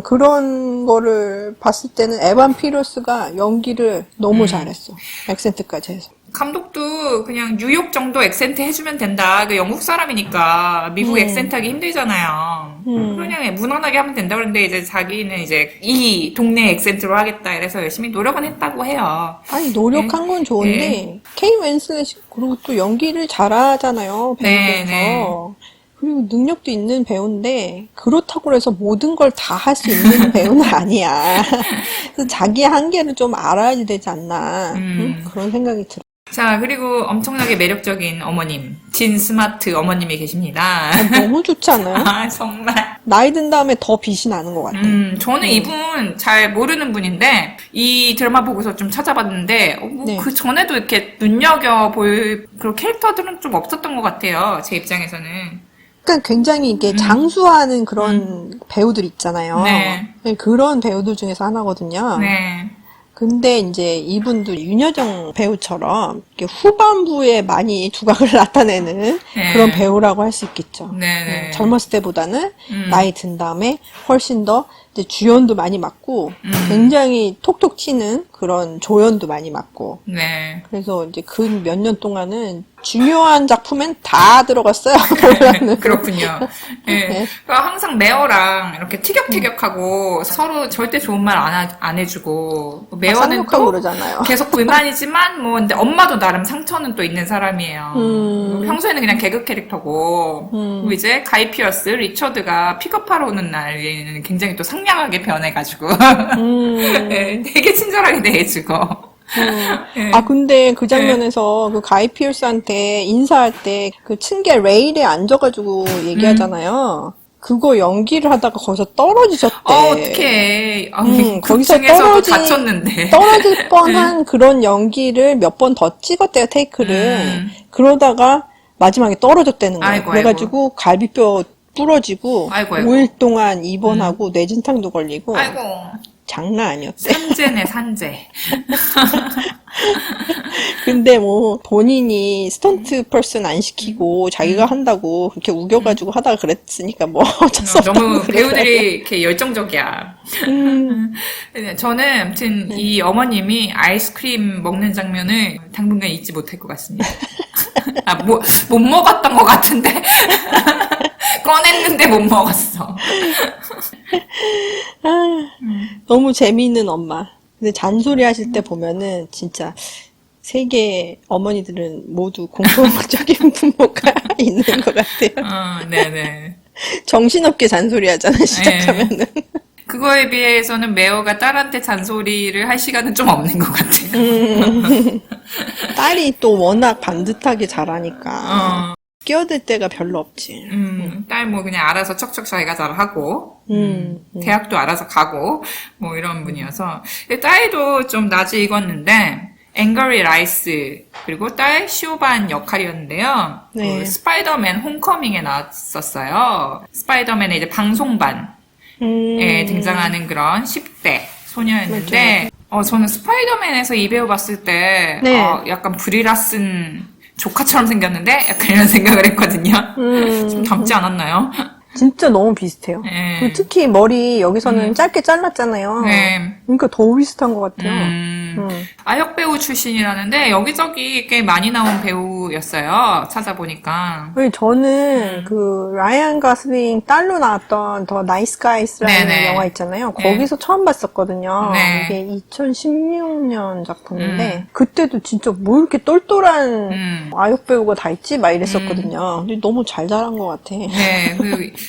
그런 거를 봤을 때는 에반 피러스가 연기를 너무 잘했어. 액센트까지 해서. 감독도 그냥 뉴욕 정도 액센트 해주면 된다. 그 영국 사람이니까 미국 액센트 하기 힘들잖아요. 그냥 무난하게 하면 된다. 그런데 이제 자기는 이제 이 동네 액센트로 하겠다. 이래서 열심히 노력은 했다고 해요. 아니 노력한 건 좋은데 케이 윈슬렛이 그리고 또 연기를 잘하잖아요. 배우면서. 네. 그리고 능력도 있는 배우인데 그렇다고 해서 모든 걸 다 할 수 있는 배우는 아니야. 그래서 자기의 한계를 좀 알아야 되지 않나. 그런 생각이 들어요. 자, 그리고 엄청나게 매력적인 어머님, 진 스마트 어머님이 계십니다. 너무 좋지 않아요? 정말. 나이 든 다음에 더 빛이 나는 것 같아. 저는 이분 잘 모르는 분인데, 이 드라마 보고서 좀 찾아봤는데, 네. 그 전에도 이렇게 눈여겨볼 그런 캐릭터들은 좀 없었던 것 같아요. 제 입장에서는. 그러니까 굉장히 이게 장수하는 그런 배우들 있잖아요. 네. 그런 배우들 중에서 하나거든요. 네. 근데 이제 이분도 윤여정 배우처럼 이렇게 후반부에 많이 두각을 나타내는 네. 그런 배우라고 할 수 있겠죠. 네. 젊었을 때보다는 나이 든 다음에 훨씬 더 이제 주연도 많이 맡고 굉장히 톡톡 튀는 그런 조연도 많이 맡고 네. 그래서 이제 그 몇 년 동안은 중요한 작품엔 다 들어갔어요. 그렇군요. 네. 네. 그러니까 항상 매어랑 이렇게 티격태격하고 서로 절대 좋은 말 안 해주고 매어는 쌍욕하고 또 그러잖아요. 계속 불만이지만 뭐 근데 엄마도 나름 상처는 또 있는 사람이에요. 평소에는 그냥 개그 캐릭터고 그리고 이제 가이 피어스, 리처드가 픽업하러 오는 날에는 굉장히 또 상냥하게 변해가지고 네, 되게 친절하게 대해주고 네. 아, 근데 그 장면에서 그 가이 피어스한테 인사할 때 그 층계 레일에 앉아가지고 얘기하잖아요. 그거 연기를 하다가 거기서 떨어지셨대. 어떡해. 거기서 극중에서도 다쳤는데. 떨어질 뻔한 그런 연기를 몇 번 더 찍었대요, 테이크를. 그러다가 마지막에 떨어졌다는 거예요. 아이고, 그래가지고 갈비뼈 부러지고 아이고. 5일 동안 입원하고 뇌진탕도 걸리고 아이고. 장난 아니었대. 산재네, 산재. 근데 뭐 본인이 스턴트 퍼슨 안 시키고 자기가 한다고 그렇게 우겨가지고 하다가 그랬으니까 뭐 어쩔 수 없다고 너무 그러더라고요. 배우들이 이렇게 열정적이야. 저는 아무튼 이 어머님이 아이스크림 먹는 장면을 당분간 잊지 못할 것 같습니다. 아, 못 먹었던 것 같은데. 꺼냈는데 못 먹었어. 너무 재미있는 엄마. 근데 잔소리 하실 때 보면은 진짜 세계 어머니들은 모두 공통적인 부모가 있는 것 같아요. 네네. 정신없게 잔소리 하잖아, 시작하면은. 그거에 비해서는 매어가 딸한테 잔소리를 할 시간은 좀 없는 것 같아요. 딸이 또 워낙 반듯하게 잘하니까. 끼어들 때가 별로 없지. 딸 뭐 그냥 알아서 척척 자기가 잘하고, 대학도 알아서 가고, 뭐 이런 분이어서. 근데 딸도 좀 낮에 익었는데, 앵거리 라이스, 그리고 딸 시오반 역할이었는데요. 네. 그 스파이더맨 홈커밍에 나왔었어요. 스파이더맨의 이제 방송반에 등장하는 그런 10대 소녀였는데, 저는 스파이더맨에서 이 배우 봤을 때, 네. 약간 브리라슨 조카처럼 생겼는데? 약간 이런 생각을 했거든요. 좀 닮지 않았나요? 진짜 너무 비슷해요. 네. 그리고 특히 머리 여기서는 짧게 잘랐잖아요. 네. 그러니까 더 비슷한 것 같아요. 아역 배우 출신이라는데 여기저기 꽤 많이 나온 배우였어요. 찾아보니까. 그리고 저는 그 라이언 가슬링 딸로 나왔던 더 나이스 가이스라는 네네. 영화 있잖아요. 네. 거기서 처음 봤었거든요. 네. 이게 2016년 작품인데 그때도 진짜 뭐 이렇게 똘똘한 아역 배우가 다 있지? 막 이랬었거든요. 근데 너무 잘 자란 것 같아. 네.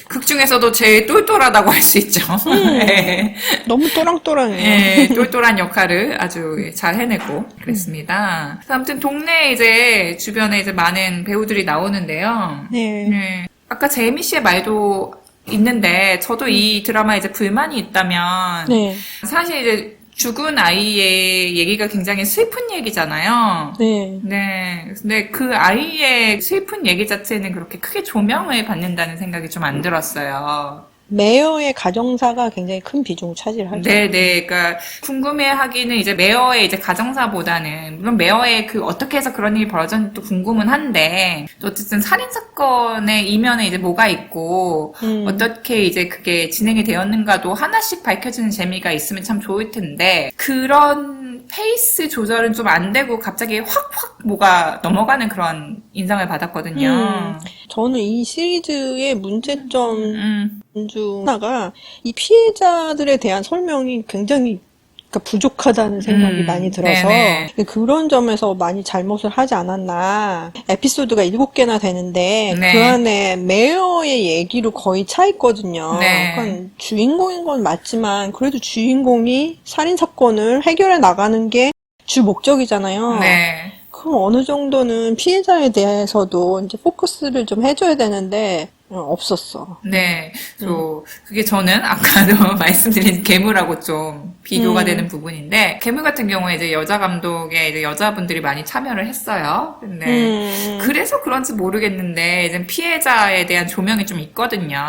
극 중에서도 제일 똘똘하다고 할 수 있죠. 네. 너무 또랑또랑해요. 네, 똘똘한 역할을 아주 잘 해내고 그랬습니다. 그래서 아무튼 동네 이제 주변에 이제 많은 배우들이 나오는데요. 네. 네. 아까 제이미 씨의 말도 있는데 저도 이 드라마에 이제 불만이 있다면 네. 사실 이제 죽은 아이의 얘기가 굉장히 슬픈 얘기잖아요. 네. 네. 근데 그 아이의 슬픈 얘기 자체는 그렇게 크게 조명을 받는다는 생각이 좀 안 들었어요. 메어의 가정사가 굉장히 큰 비중을 차지하죠. 네네. 그러니까 궁금해하기는 이제 메어의 이제 가정사보다는 물론 메어의 그 어떻게 해서 그런 일이 벌어졌는지 또 궁금은 한데 또 어쨌든 살인 사건의 이면에 이제 뭐가 있고 어떻게 이제 그게 진행이 되었는가도 하나씩 밝혀지는 재미가 있으면 참 좋을 텐데 그런 페이스 조절은 좀 안 되고 갑자기 확 뭐가 넘어가는 그런 인상을 받았거든요. 저는 이 시리즈의 문제점 중 하나가 이 피해자들에 대한 설명이 굉장히 그러니까 부족하다는 생각이 많이 들어서 네네. 그런 점에서 많이 잘못을 하지 않았나. 에피소드가 7개나 되는데 네. 그 안에 메어의 얘기로 거의 차 있거든요. 네. 그러니까 주인공인 건 맞지만 그래도 주인공이 살인사건을 해결해 나가는 게 주 목적이잖아요. 네. 그럼 어느 정도는 피해자에 대해서도 이제 포커스를 좀 해줘야 되는데 없었어. 네. 그게 저는 아까도 말씀드린 괴물하고 좀 비교가 되는 부분인데, 괴물 같은 경우에 이제 여자 감독의 이제 여자분들이 많이 참여를 했어요. 근데, 그래서 그런지 모르겠는데, 이제 피해자에 대한 조명이 좀 있거든요.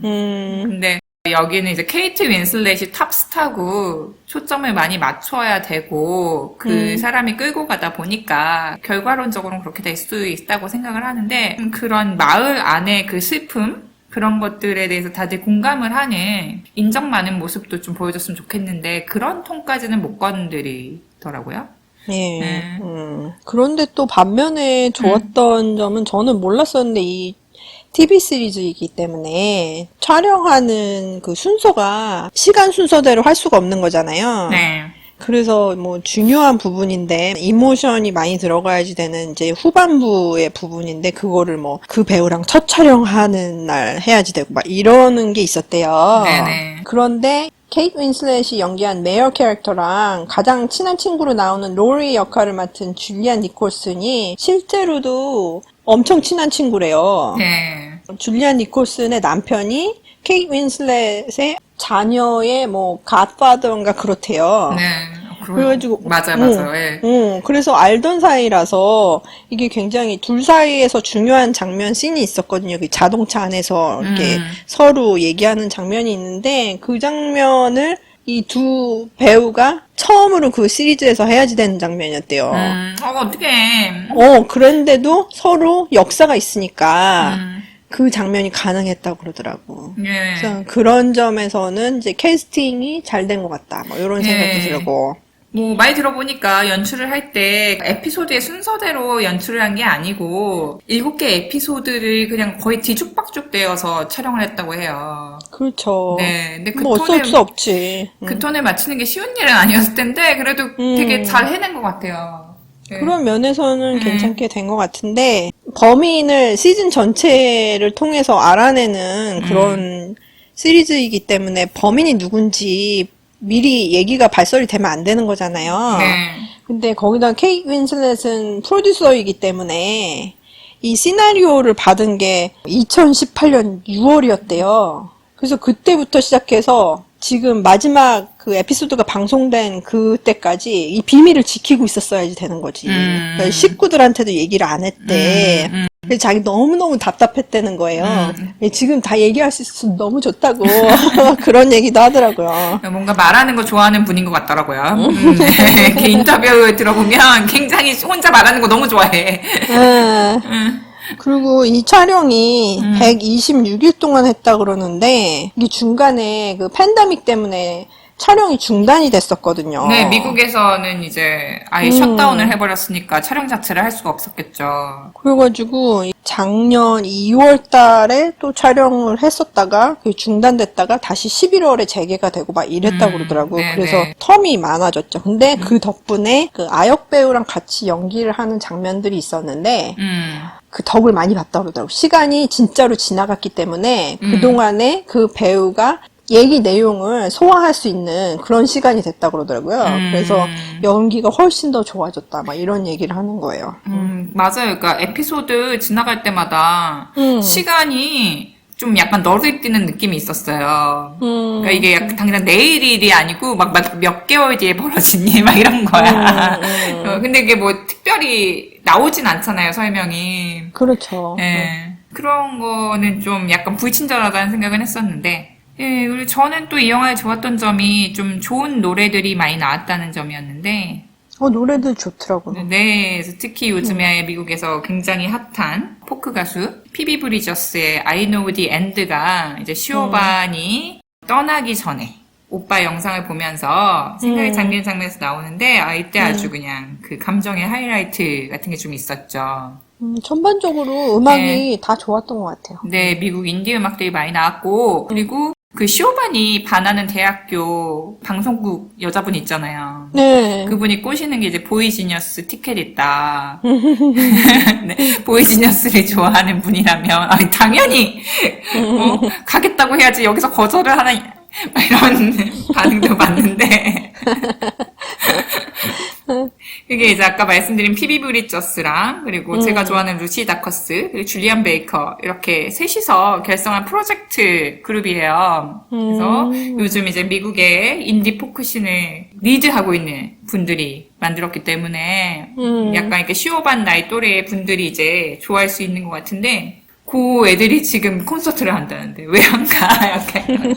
근데, 여기는 이제 케이트 윈슬렛이 탑스타고 초점을 많이 맞춰야 되고 그 사람이 끌고 가다 보니까 결과론적으로는 그렇게 될 수 있다고 생각을 하는데 그런 마을 안의 그 슬픔 그런 것들에 대해서 다들 공감을 하는 인정 많은 모습도 좀 보여줬으면 좋겠는데 그런 톤까지는 못 건드리더라고요. 예. 그런데 또 반면에 좋았던 점은 저는 몰랐었는데 이 TV 시리즈이기 때문에 촬영하는 그 순서가 시간 순서대로 할 수가 없는 거잖아요. 네. 그래서 뭐 중요한 부분인데 이모션이 많이 들어가야지 되는 이제 후반부의 부분인데 그거를 뭐 그 배우랑 첫 촬영하는 날 해야지 되고 막 이러는 게 있었대요. 네네. 그런데 케이트 윈슬렛이 연기한 메어 캐릭터랑 가장 친한 친구로 나오는 로리 역할을 맡은 줄리안 니콜슨이 실제로도 엄청 친한 친구래요. 네. 줄리안 니콜슨의 남편이 케이트 윈슬렛의 자녀의 뭐 갓파더인가 그렇대요. 네. 그래가지고 맞아요. 예. 그래서 알던 사이라서 이게 굉장히 둘 사이에서 중요한 장면 씬이 있었거든요. 그 자동차 안에서 이렇게 서로 얘기하는 장면이 있는데 그 장면을 이 두 배우가 처음으로 그 시리즈에서 해야지 되는 장면이었대요. 어떡해. 그런데도 서로 역사가 있으니까 그 장면이 가능했다고 그러더라고. 예. 그래서 그런 점에서는 이제 캐스팅이 잘 된 것 같다. 뭐 이런 생각이 들고. 뭐, 많이 들어보니까 연출을 할 때 에피소드의 순서대로 연출을 한 게 아니고 7개 에피소드를 그냥 거의 뒤죽박죽 되어서 촬영을 했다고 해요. 그렇죠. 네. 근데 그 뭐 어쩔 수 없지. 그 톤에 맞추는 게 쉬운 일은 아니었을 텐데 그래도 되게 잘 해낸 것 같아요. 네. 그런 면에서는 괜찮게 된 것 같은데 범인을 시즌 전체를 통해서 알아내는 그런 시리즈이기 때문에 범인이 누군지 미리 얘기가 발설이 되면 안 되는 거잖아요. 네. 근데 거기다 케이트 윈슬렛은 프로듀서이기 때문에 이 시나리오를 받은 게 2018년 6월이었대요. 그래서 그때부터 시작해서 지금 마지막 그 에피소드가 방송된 그때까지 이 비밀을 지키고 있었어야지 되는 거지. 그러니까 식구들한테도 얘기를 안 했대. 그래서 자기 너무너무 답답했다는 거예요. 지금 다 얘기할 수 있어서 너무 좋다고 그런 얘기도 하더라고요. 뭔가 말하는 거 좋아하는 분인 것 같더라고요. 네. 이렇게 인터뷰 들어보면 굉장히 혼자 말하는 거 너무 좋아해. 그리고 이 촬영이 126일 동안 했다 그러는데 이게 중간에 그 팬데믹 때문에 촬영이 중단이 됐었거든요. 네, 미국에서는 이제 아예 셧다운을 해버렸으니까 촬영 자체를 할 수가 없었겠죠. 그래가지고 작년 2월 달에 또 촬영을 했었다가 그게 중단됐다가 다시 11월에 재개가 되고 막 이랬다고 그러더라고요. 네, 그래서 네. 텀이 많아졌죠. 근데 그 덕분에 그 아역 배우랑 같이 연기를 하는 장면들이 있었는데 그 덕을 많이 봤다 그러더라고요. 시간이 진짜로 지나갔기 때문에 그동안에 그 배우가 얘기 내용을 소화할 수 있는 그런 시간이 됐다 그러더라고요. 그래서 연기가 훨씬 더 좋아졌다. 막 이런 얘기를 하는 거예요. 맞아요. 그러니까 에피소드 지나갈 때마다 시간이 좀 약간 너를 뛰는 느낌이 있었어요. 그러니까 이게 약간 당장 내일 일이 아니고 막 몇 개월 뒤에 벌어진 일 막 이런 거야. 근데 이게 뭐 특별히 나오진 않잖아요, 설명이. 그렇죠. 예. 그런 거는 좀 약간 불친절하다는 생각은 했었는데, 예, 그리고 저는 또 이 영화에 좋았던 점이 좀 좋은 노래들이 많이 나왔다는 점이었는데, 노래도 좋더라고요. 네, 그래서 특히 요즘에 미국에서 굉장히 핫한 포크 가수 피비 브리저스의 I Know the End가 이제 시오반이 떠나기 전에 오빠 영상을 보면서 생각이 잠기는 장면에서 나오는데, 이때 아주 그냥 그 감정의 하이라이트 같은 게 좀 있었죠. 전반적으로 음악이 네. 다 좋았던 것 같아요. 네, 미국 인디 음악들이 많이 나왔고, 그리고 그 시오반이 반하는 대학교 방송국 여자분 있잖아요. 네. 그분이 꼬시는 게 이제 보이지니어스 티켓 있다. 네, 보이지니어스를 좋아하는 분이라면, 당연히, 가겠다고 해야지 여기서 거절을 하나, 막 이런 반응도 봤는데. 그게 이제 아까 말씀드린 피비 브리저스랑 그리고 제가 좋아하는 루시 다커스 그리고 줄리안 베이커 이렇게 셋이서 결성한 프로젝트 그룹이에요. 그래서 요즘 이제 미국의 인디 포크씬을 리드하고 있는 분들이 만들었기 때문에 약간 이렇게 시오반 나이 또래의 분들이 이제 좋아할 수 있는 것 같은데 그 애들이 지금 콘서트를 한다는데 왜 안 가? 약간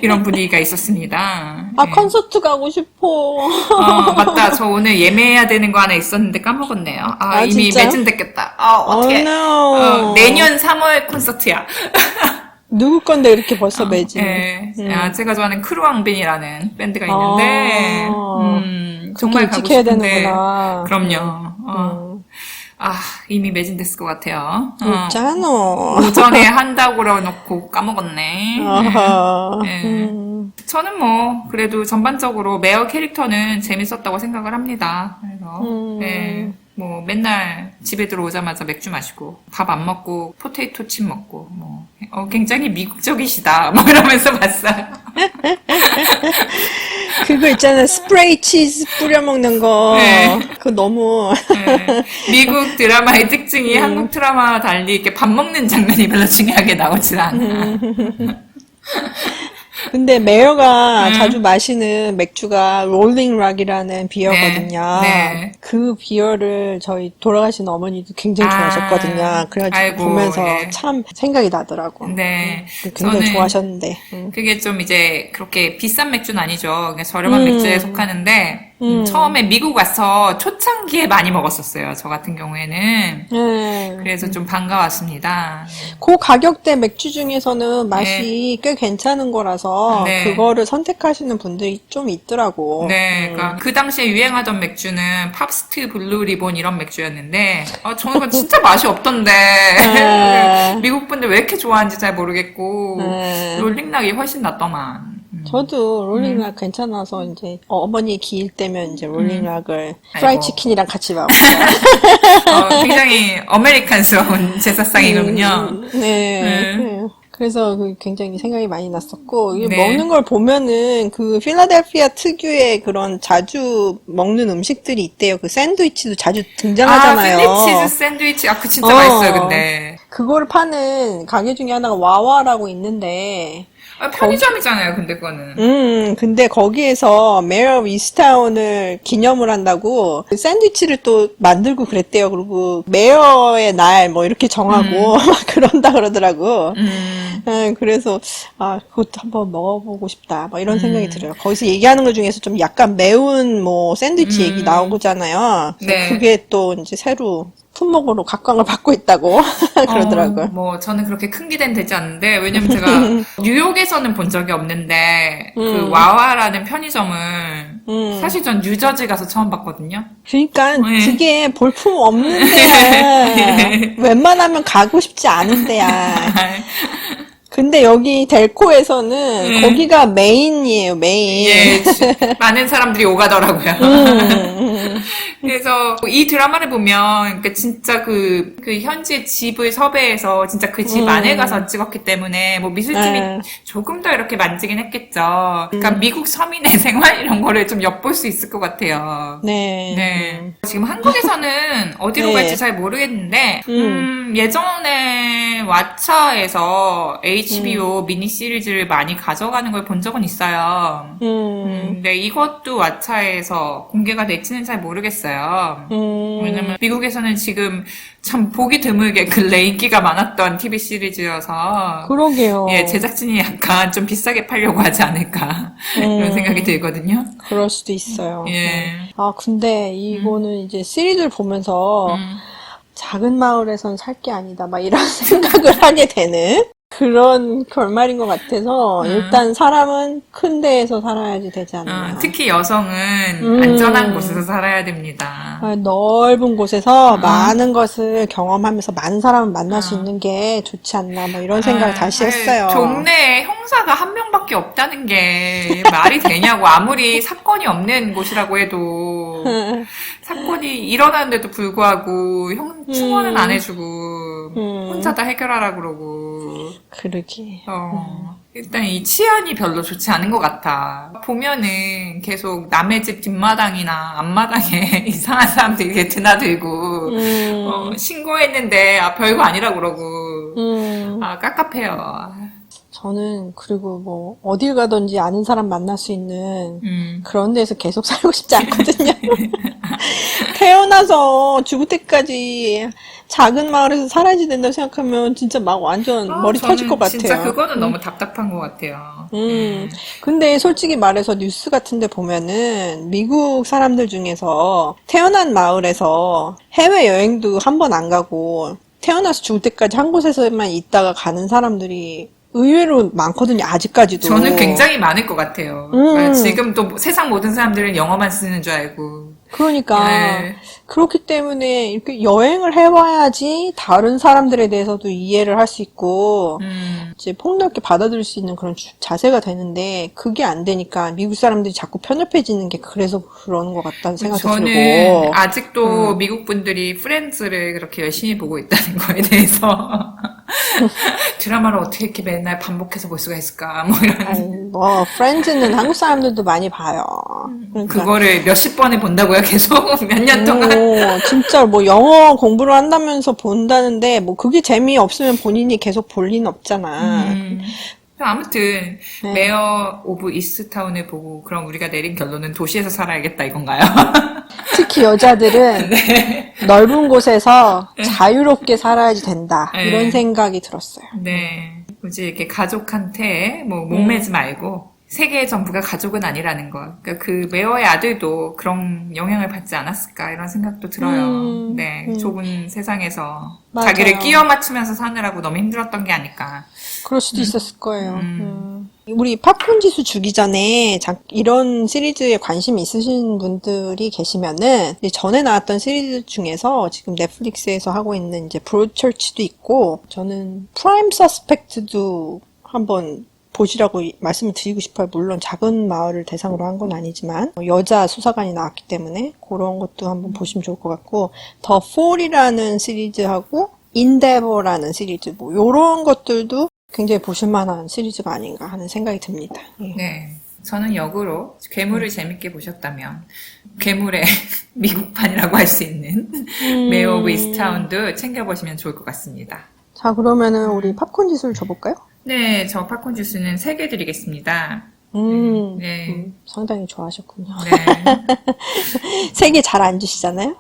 이런 분위기가 있었습니다. 아, 예. 콘서트 가고 싶어. 맞다. 저 오늘 예매해야 되는 거 하나 있었는데 까먹었네요. 아, 이미 진짜요? 매진됐겠다. 어떻게? no. 내년 3월 콘서트야. 누구 건데 이렇게 벌써 매진? 예. 제가 좋아하는 크루왕빈이라는 밴드가 있는데, 정말 그렇게 가고 일찍 해야 싶은데. 되는구나. 그럼요. 이미 매진됐을 것 같아요. 있잖아. 오전에 한다고 그러놓고 까먹었네. 아하. 예. 저는 뭐 그래도 전반적으로 매어 캐릭터는 재밌었다고 생각을 합니다. 그래서 예, 뭐 맨날 집에 들어오자마자 맥주 마시고 밥 안 먹고 포테이토 칩 먹고 뭐 굉장히 미국적이시다 뭐 이러면서 봤어요. 그거 있잖아. 스프레이 치즈 뿌려 먹는 거. 네. 그거 너무. 예, 미국 드라마의 특징이 한국 드라마와 달리 이렇게 밥 먹는 장면이 별로 중요하게 나오질 않아. 근데 메어가 자주 마시는 맥주가 롤링락이라는 비어거든요. 네. 그 비어를 저희 돌아가신 어머니도 굉장히 좋아하셨거든요. 그래가지고 아이고, 보면서 예. 참 생각이 나더라고. 네. 굉장히 저는 좋아하셨는데. 그게 좀 이제 그렇게 비싼 맥주는 아니죠. 그냥 저렴한 맥주에 속하는데 처음에 미국 와서 초창기에 많이 먹었었어요. 저 같은 경우에는. 네. 그래서 좀 반가웠습니다. 그 가격대 맥주 중에서는 맛이 꽤 괜찮은 거라서 네. 그거를 선택하시는 분들이 좀 있더라고. 네, 그러니까 그 당시에 유행하던 맥주는 팝스트 블루 리본 이런 맥주였는데 저는 그건 진짜 맛이 없던데 미국 분들 왜 이렇게 좋아하는지 잘 모르겠고 롤링락이 훨씬 낫더만. 저도 롤링락 괜찮아서 이제 어머니 기일 때면 이제 롤링락을 프라이 치킨이랑 같이 먹어요. 굉장히 아메리칸스러운 제사상이군요. 네. 그래서 굉장히 생각이 많이 났었고, 이게 네. 먹는 걸 보면은 그 필라델피아 특유의 그런 자주 먹는 음식들이 있대요. 그 샌드위치도 자주 등장하잖아요. 필립치즈 샌드위치. 그 진짜 맛있어요, 근데. 그거를 파는 가게 중에 하나가 와와라고 있는데, 편의점이잖아요, 근데 그거는. 근데 거기에서 메어 이스타운을 기념을 한다고 그 샌드위치를 또 만들고 그랬대요. 그리고 메어의 날 뭐 이렇게 정하고 막 그런다 그러더라고. 그래서 그것도 한번 먹어보고 싶다. 뭐 이런 생각이 들어요. 거기서 얘기하는 것 중에서 좀 약간 매운 뭐 샌드위치 얘기 나오잖아요. 네. 그게 또 이제 새로 품목으로 각광을 받고 있다고 그러더라고요. 뭐 저는 그렇게 큰 기대는 되지 않는데 왜냐면 제가 뉴욕에서는 본 적이 없는데 그 와와라는 편의점을 사실 전 뉴저지 가서 처음 봤거든요. 그러니까 그게 볼품 없는 데야. 웬만하면 가고 싶지 않은 데야. 근데 여기 델코에서는 거기가 메인이에요, 메인. 예, 많은 사람들이 오가더라고요. 그래서 이 드라마를 보면 그 진짜 그 현지의 집을 섭외해서 진짜 그 집 안에 가서 찍었기 때문에 뭐 미술팀이 조금 더 이렇게 만지긴 했겠죠. 그러니까 미국 서민의 생활 이런 거를 좀 엿볼 수 있을 것 같아요. 네. 지금 한국에서는 어디로 갈지 잘 모르겠는데 예전에 왓챠에서 HBO 미니 시리즈를 많이 가져가는 걸 본 적은 있어요. 근데 이것도 왓챠에서 공개가 될지는 잘 모르겠어요. 왜냐면 미국에서는 지금 참 보기 드물게 근래 인기가 많았던 TV 시리즈여서 그러게요. 예, 제작진이 약간 좀 비싸게 팔려고 하지 않을까 이런 생각이 들거든요. 그럴 수도 있어요. 예. 근데 이거는 이제 시리즈를 보면서 작은 마을에선 살 게 아니다 막 이런 생각을 하게 되는 그런 결말인 것 같아서 일단 사람은 큰 데에서 살아야지 되지 않나. 특히 여성은 안전한 곳에서 살아야 됩니다. 넓은 곳에서 많은 것을 경험하면서 많은 사람을 만날 수 있는 게 좋지 않나 뭐 이런 생각을 다시 했어요. 동네에 형사가 한 명밖에 없다는 게 말이 되냐고. 아무리 사건이 없는 곳이라고 해도 사건이 일어나는데도 불구하고 충원은 안 해주고 혼자 다 해결하라 그러고. 그러게. 일단 이 치안이 별로 좋지 않은 것 같아. 보면은 계속 남의 집 뒷마당이나 앞마당에 이상한 사람들이 이렇게 드나들고 신고했는데 별거 아니라 그러고 깝깝해요. 저는 그리고 뭐 어딜 가든지 아는 사람 만날 수 있는 그런 데서 계속 살고 싶지 않거든요. 태어나서 죽을 때까지 작은 마을에서 살아야지 된다고 생각하면 진짜 막 완전 머리 터질 것 같아요. 진짜 그거는 너무 답답한 것 같아요. 근데 솔직히 말해서 뉴스 같은 데 보면은 미국 사람들 중에서 태어난 마을에서 해외여행도 한 번 안 가고 태어나서 죽을 때까지 한 곳에서만 있다가 가는 사람들이 의외로 많거든요, 아직까지도. 저는 굉장히 많을 것 같아요. 지금 또 세상 모든 사람들은 영어만 쓰는 줄 알고. 그러니까 네. 그렇기 때문에 이렇게 여행을 해봐야지 다른 사람들에 대해서도 이해를 할 수 있고 이제 폭넓게 받아들일 수 있는 그런 자세가 되는데 그게 안 되니까 미국 사람들이 자꾸 편협해지는 게 그래서 그러는 것 같다는 생각이 저는 들고. 아직도 미국 분들이 프렌즈를 그렇게 열심히 보고 있다는 거에 대해서 드라마를 어떻게 이렇게 맨날 반복해서 볼 수가 있을까 뭐 이런. 아니, 뭐 프렌즈는 한국 사람들도 많이 봐요. 그러니까 그거를 몇십 번을 본다고요? 계속 몇 년 동안. 진짜 뭐 영어 공부를 한다면서 본다는데 뭐 그게 재미없으면 본인이 계속 볼 리는 없잖아. 아무튼 네. 메어 오브 이스트타운을 보고 그럼 우리가 내린 결론은 도시에서 살아야겠다 이건가요? 특히 여자들은 넓은 곳에서 자유롭게 살아야지 된다. 네. 이런 생각이 들었어요. 네. 굳이 이렇게 가족한테 뭐 목매지 말고 세계의 전부가 가족은 아니라는 것. 그러니까 그 메어의 아들도 그런 영향을 받지 않았을까 이런 생각도 들어요. 네. 좁은 세상에서 맞아요. 자기를 끼워 맞추면서 사느라고 너무 힘들었던 게 아닐까. 그럴 수도 있었을 거예요. 우리 팝콘 지수 주기 전에 이런 시리즈에 관심 있으신 분들이 계시면은 이제 전에 나왔던 시리즈 중에서 지금 넷플릭스에서 하고 있는 이제 브로드처치도 있고 저는 프라임 서스펙트도 한번 보시라고 말씀을 드리고 싶어요. 물론 작은 마을을 대상으로 한 건 아니지만 여자 수사관이 나왔기 때문에 그런 것도 한번 보시면 좋을 것 같고 더 폴이라는 시리즈하고 인데버라는 시리즈 뭐 이런 것들도 굉장히 보실만한 시리즈가 아닌가 하는 생각이 듭니다. 예. 네. 저는 역으로 괴물을 재밌게 보셨다면 괴물의 미국판이라고 할 수 있는 메어 오브 이스트타운도 챙겨보시면 좋을 것 같습니다. 자, 그러면은 우리 팝콘 지수를 줘볼까요? 네, 저 팝콘 주스는 3개 드리겠습니다. 네. 상당히 좋아하셨군요. 네. 3개 잘 안 주시잖아요?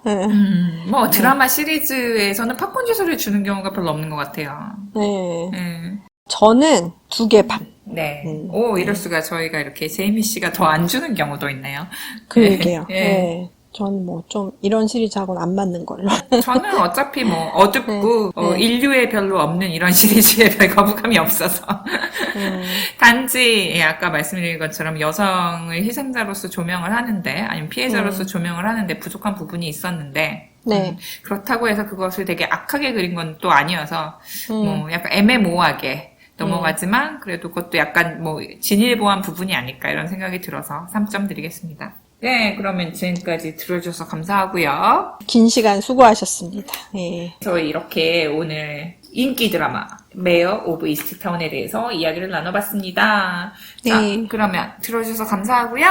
뭐 드라마 시리즈에서는 팝콘 주스를 주는 경우가 별로 없는 것 같아요. 네. 네. 저는 2개 반. 네. 오, 이럴 수가 저희가 이렇게 제이미 씨가 더 안 주는 경우도 있네요. 그러게요. 네. 네. 전 뭐 좀 이런 시리즈하고는 안 맞는 걸로. 저는 어차피 뭐 어둡고 인류에 별로 없는 이런 시리즈에 별 거부감이 없어서 단지 아까 말씀드린 것처럼 여성을 희생자로서 조명을 하는데 아니면 피해자로서 조명을 하는데 부족한 부분이 있었는데 네. 그렇다고 해서 그것을 되게 악하게 그린 건 또 아니어서 뭐 약간 애매모호하게 넘어가지만 그래도 그것도 약간 뭐 진일보한 부분이 아닐까 이런 생각이 들어서 3점 드리겠습니다. 네, 그러면 지금까지 들어주셔서 감사하고요. 긴 시간 수고하셨습니다. 예. 저희 이렇게 오늘 인기 드라마 메어 오브 이스트타운에 대해서 이야기를 나눠봤습니다. 네. 자, 그러면 들어주셔서 감사하고요.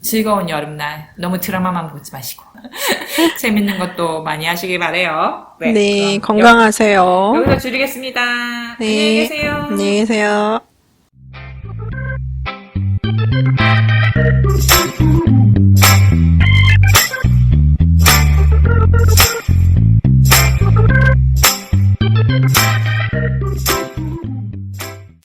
즐거운 여름날 너무 드라마만 보지 마시고 재밌는 것도 많이 하시길 바래요. 네, 그럼 건강하세요. 여기서 줄이겠습니다. 네. 안녕히 계세요. 안녕히 계세요.